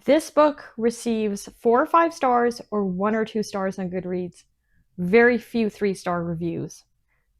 This book receives 4 or 5 stars or 1 or 2 stars on Goodreads. Very few 3-star reviews.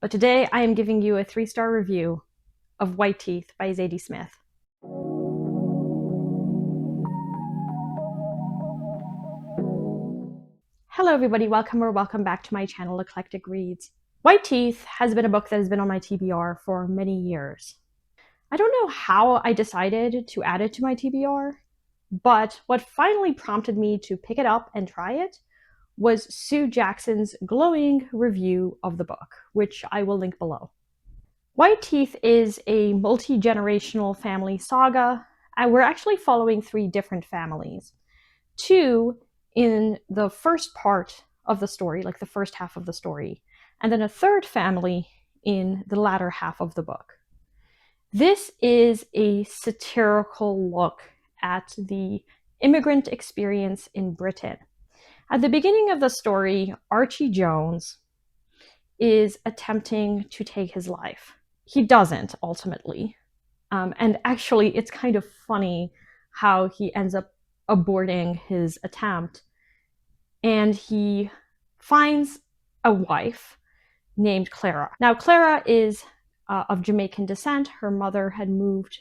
But today I am giving you a 3-star review of White Teeth by Zadie Smith. Hello everybody, welcome back to my channel, Eclectic Reads. White Teeth has been a book that has been on my TBR for many years. I don't know how I decided to add it to my TBR, but what finally prompted me to pick it up and try it was Sue Jackson's glowing review of the book, which I will link below. White Teeth is a multi-generational family saga. We're actually following 3 different families. 2 in the first part of the story, like the first half of the story, and then a 3rd family in the latter half of the book. This is a satirical look at the immigrant experience in Britain. At the beginning of the story, Archie Jones is attempting to take his life. He doesn't, ultimately. And actually, it's kind of funny how he ends up aborting his attempt. And he finds a wife named Clara. Now, Clara is of Jamaican descent. Her mother had moved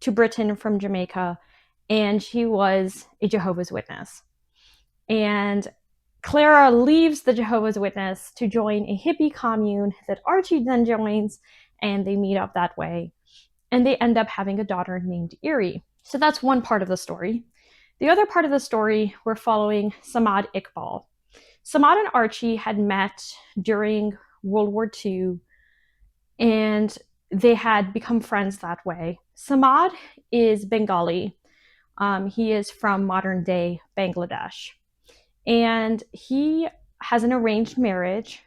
to Britain from Jamaica, and she was a Jehovah's Witness. And Clara leaves the Jehovah's Witness to join a hippie commune that Archie then joins, and they meet up that way. And they end up having a daughter named Erie. So that's one part of the story. The other part of the story, we're following Samad Iqbal. Samad and Archie had met during World War II, and they had become friends that way. Samad is Bengali. He is from modern-day Bangladesh. And he has an arranged marriage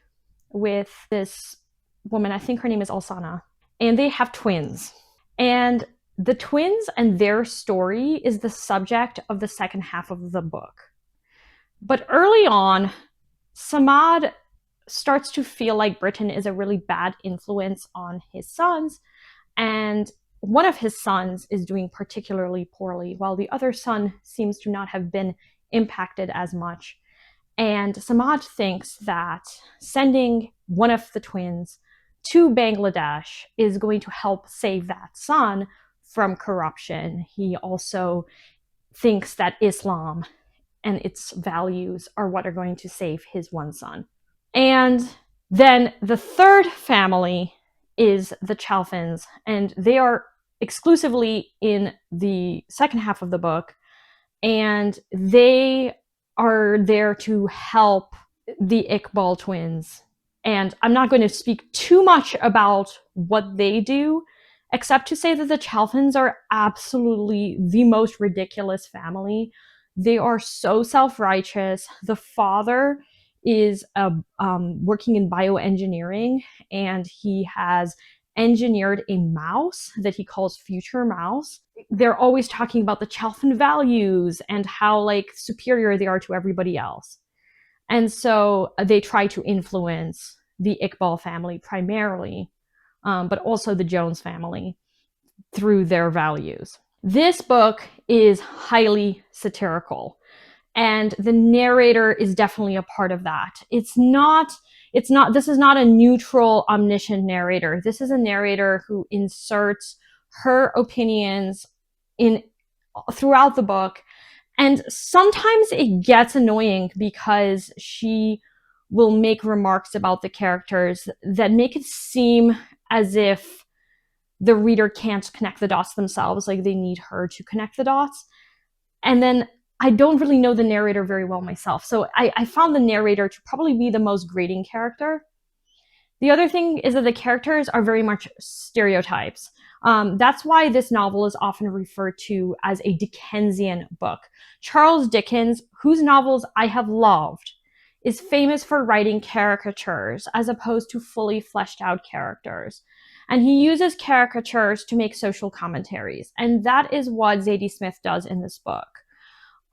with this woman, I think her name is Alsana, and they have twins. And the twins and their story is the subject of the second half of the book. But early on, Samad starts to feel like Britain is a really bad influence on his sons, and one of his sons is doing particularly poorly, while the other son seems to not have been impacted as much. And Samad thinks that sending one of the twins to Bangladesh is going to help save that son from corruption. He also thinks that Islam and its values are what are going to save his one son. And then the 3rd family is the Chalfins, and they are exclusively in the second half of the book, and they are there to help the Iqbal twins. And I'm not going to speak too much about what they do, except to say that the Chalfins are absolutely the most ridiculous family. They are so self-righteous. The father is working in bioengineering, and he has engineered a mouse that he calls Future Mouse. They're always talking about the Chalfin values and how like superior they are to everybody else. And so they try to influence the Iqbal family primarily, but also the Jones family through their values. This book is highly satirical, and the narrator is definitely a part of that. This is not a neutral, omniscient narrator. This is a narrator who inserts her opinions throughout the book, and sometimes it gets annoying because she will make remarks about the characters that make it seem as if the reader can't connect the dots themselves, like they need her to connect the dots. And then I don't really know the narrator very well myself, so I found the narrator to probably be the most grating character. The other thing is that the characters are very much stereotypes. That's why this novel is often referred to as a Dickensian book. Charles Dickens, whose novels I have loved, is famous for writing caricatures as opposed to fully fleshed out characters. And he uses caricatures to make social commentaries. And that is what Zadie Smith does in this book.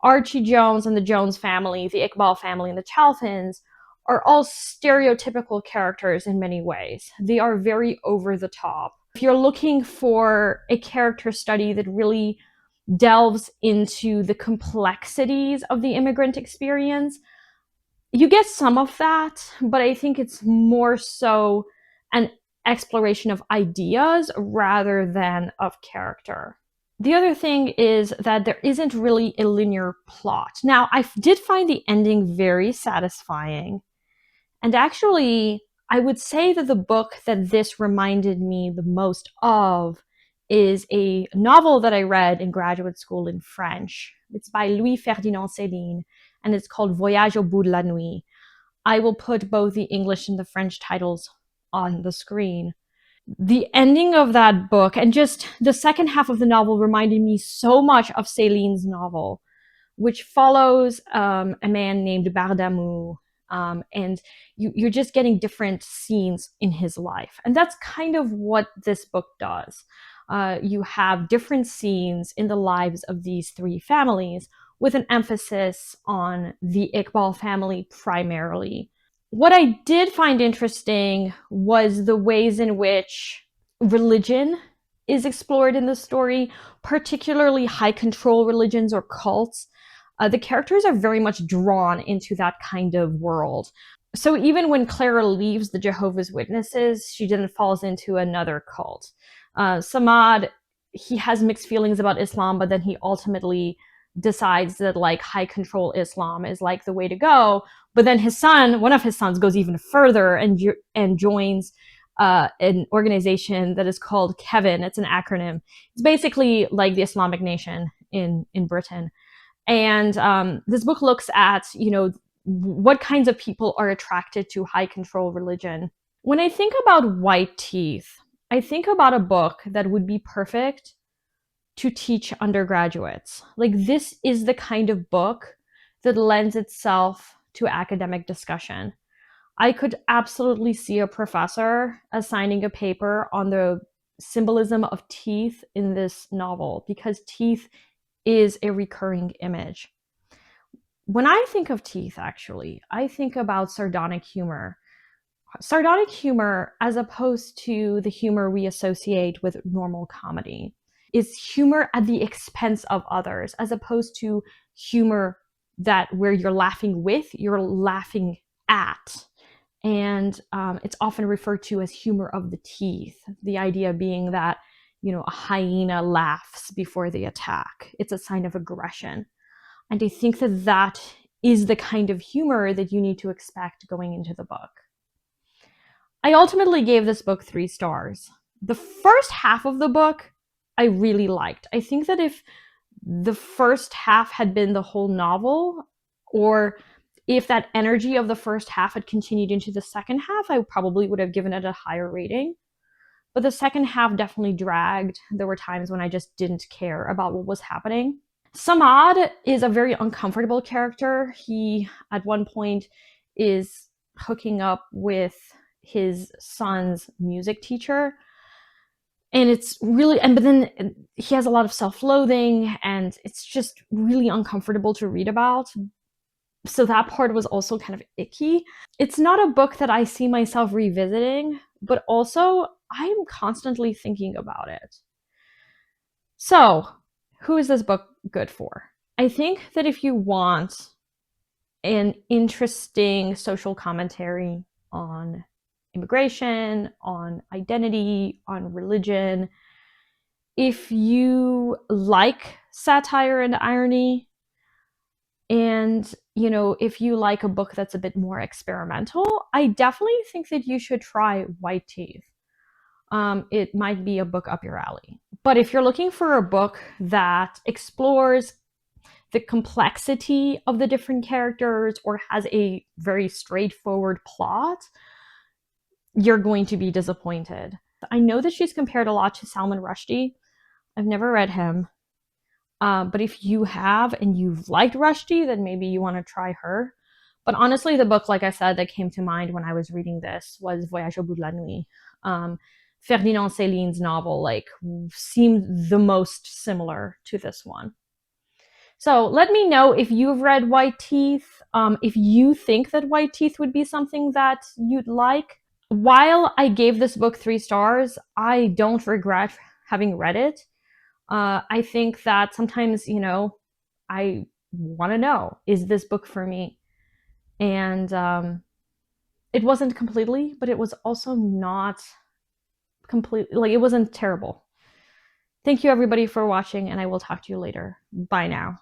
Archie Jones and the Jones family, the Iqbal family, and the Chalfins are all stereotypical characters in many ways. They are very over the top. If you're looking for a character study that really delves into the complexities of the immigrant experience. You get some of that, but I think it's more so an exploration of ideas rather than of character. The other thing is that there isn't really a linear plot. Now, I did find the ending very satisfying. And actually, I would say that the book that this reminded me the most of is a novel that I read in graduate school in French. It's by Louis Ferdinand Céline, and it's called Voyage au bout de la nuit. I will put both the English and the French titles on the screen. The ending of that book and just the second half of the novel reminded me so much of Céline's novel, which follows a man named Bardamu. And you're just getting different scenes in his life. And that's kind of what this book does. You have different scenes in the lives of these three families with an emphasis on the Iqbal family primarily. What I did find interesting was the ways in which religion is explored in the story, particularly high control religions or cults. The characters are very much drawn into that kind of world. So even when Clara leaves the Jehovah's Witnesses, she then falls into another cult. Samad, he has mixed feelings about Islam, but then he ultimately decides that like high control Islam is like the way to go. But then his son, one of his sons, goes even further and joins an organization that is called Kevin. It's an acronym. It's basically like the Islamic Nation in Britain. And this book looks at, what kinds of people are attracted to high control religion. When I think about White Teeth, I think about a book that would be perfect to teach undergraduates. Like, this is the kind of book that lends itself to academic discussion. I could absolutely see a professor assigning a paper on the symbolism of teeth in this novel, because teeth is a recurring image. When I think of teeth, actually, I think about sardonic humor. Sardonic humor, as opposed to the humor we associate with normal comedy, is humor at the expense of others, as opposed to humor that where you're laughing with, you're laughing at. And it's often referred to as humor of the teeth, the idea being that, a hyena laughs before they attack. It's a sign of aggression. And I think that that is the kind of humor that you need to expect going into the book. I ultimately gave this book 3 stars. The first half of the book I really liked. I think that if the first half had been the whole novel, or if that energy of the first half had continued into the second half, I probably would have given it a higher rating. But the second half definitely dragged. There were times when I just didn't care about what was happening. Samad is a very uncomfortable character. He, at one point, is hooking up with his son's music teacher. And it's really, but then he has a lot of self-loathing, and it's just really uncomfortable to read about. So that part was also kind of icky. It's not a book that I see myself revisiting, but also I'm constantly thinking about it. So, who is this book good for? I think that if you want an interesting social commentary on immigration, on identity, on religion, if you like satire and irony, and if you like a book that's a bit more experimental, I definitely think that you should try White Teeth. It might be a book up your alley. But if you're looking for a book that explores the complexity of the different characters or has a very straightforward plot, you're going to be disappointed. I know that she's compared a lot to Salman Rushdie. I've never read him. But if you have and you've liked Rushdie, then maybe you want to try her. But honestly, the book, like I said, that came to mind when I was reading this was Voyage au bout de la nuit. Ferdinand Céline's novel seemed the most similar to this one. So let me know if you've read White Teeth, if you think that White Teeth would be something that you'd like. While I gave this book 3 stars, I don't regret having read it. I think that sometimes, I want to know, is this book for me? And it wasn't completely, but it was also not completely, like, it wasn't terrible. Thank you everybody for watching, and I will talk to you later. Bye now.